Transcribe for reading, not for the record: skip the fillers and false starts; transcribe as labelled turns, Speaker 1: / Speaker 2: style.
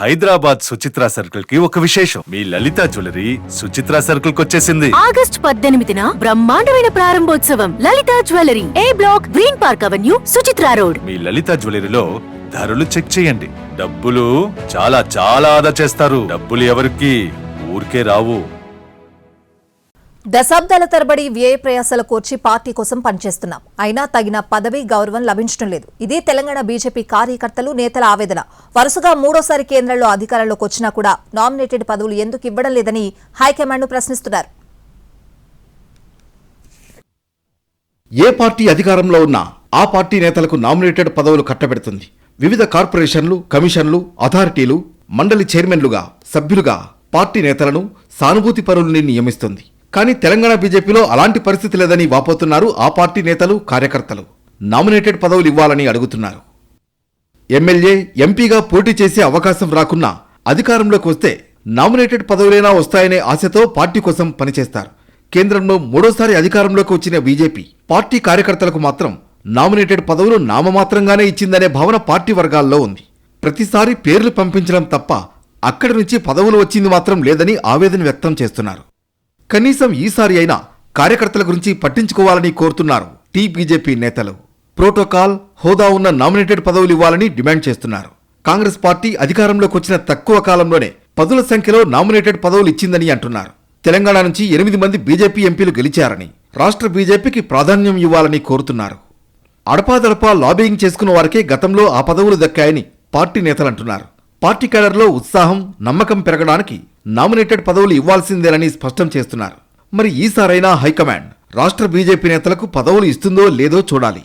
Speaker 1: Hyderabad Suchitra circle కి ఒక విశేషం. మీ లలిత జ్యువెలరీ సుచిత్ర సర్కిల్ కి వచ్చేసింది.
Speaker 2: ఆగస్ట్ 18న బ్రహ్మాండమైన ప్రారంభోత్సవం. Lalitha jewellery, A block, green park avenue, Suchitra road.
Speaker 1: మీ లలిత జ్యువెలరీలో ధరలు చెక్ చేయండి. డబ్బులు చాలా చాలా ఆదా చేస్తారు. డబ్బులు ఎవరికి ఊరికే రావు.
Speaker 3: దశాబ్దాల తరబడి వ్యయ ప్రయాసాల కోర్చి పార్టీ కోసం పనిచేస్తున్నాం. అయినా తగిన పదవి గౌరవం లభించడం లేదు. ఇది తెలంగాణ బీజేపీ కార్యకర్తలు, నేతల ఆవేదన. వరుసగా మూడోసారి కేంద్రంలో అధికారంలోకి వచ్చినా కూడా నామినేటెడ్ పదవులు ఎందుకు ఇవ్వడం లేదని హైకమాండ్ ప్రశ్నిస్తున్నారు.
Speaker 4: ఏ పార్టీ అధికారంలో ఉన్నా ఆ పార్టీ నేతలకు నామినేటెడ్ పదవులు కట్టబెడుతుంది. వివిధ కార్పొరేషన్లు, కమిషన్లు, అథారిటీలు, మండలి చైర్మన్లుగా, సభ్యులుగా పార్టీ నేతలను సానుభూతి పరుల్ని నియమిస్తుంది. కానీ తెలంగాణ బీజేపీలో అలాంటి పరిస్థితి లేదని వాపోతున్నారు ఆ పార్టీ నేతలు, కార్యకర్తలు. నామినేటెడ్ పదవులు ఇవ్వాలని అడుగుతున్నారు. ఎమ్మెల్యే, ఎంపీగా పోటీ చేసే అవకాశం రాకున్నా అధికారంలోకి వస్తే నామినేటెడ్ పదవులైనా వస్తాయనే ఆశతో పార్టీ కోసం పనిచేస్తారు. కేంద్రంలో మూడోసారి అధికారంలోకి వచ్చిన బీజేపీ పార్టీ కార్యకర్తలకు మాత్రం నామినేటెడ్ పదవులు నామమాత్రంగానే ఇచ్చిందనే భావన పార్టీ వర్గాల్లో ఉంది. ప్రతిసారి పేర్లు పంపించడం తప్ప అక్కడి నుంచి పదవులు వచ్చింది మాత్రం లేదని ఆవేదన వ్యక్తం చేస్తున్నారు. కనీసం ఈసారి అయినా కార్యకర్తల గురించి పట్టించుకోవాలని కోరుతున్నారు బీజేపీ నేతలు. ప్రోటోకాల్, హోదా ఉన్న నామినేటెడ్ పదవులు ఇవ్వాలని డిమాండ్ చేస్తున్నారు. కాంగ్రెస్ పార్టీ అధికారంలోకి వచ్చిన తక్కువ కాలంలోనే పదుల సంఖ్యలో నామినేటెడ్ పదవులు ఇచ్చిందని అంటున్నారు. తెలంగాణ నుంచి 8 మంది బీజేపీ ఎంపీలు గెలిచారని, రాష్ట్ర బీజేపీకి ప్రాధాన్యం ఇవ్వాలని కోరుతున్నారు. అడపాదడపా లాబింగ్ చేసుకున్న వారికే గతంలో ఆ పదవులు దక్కాయని పార్టీ నేతలంటున్నారు. పార్టీ కేడర్లో ఉత్సాహం, నమ్మకం పెరగడానికి నామినేటెడ్ పదవులు ఇవ్వాల్సిందేనని స్పష్టం చేస్తున్నారు. మరి ఈసారైనా హైకమాండ్ రాష్ట్ర బీజేపీ నేతలకు పదవులు ఇస్తుందో లేదో చూడాలి.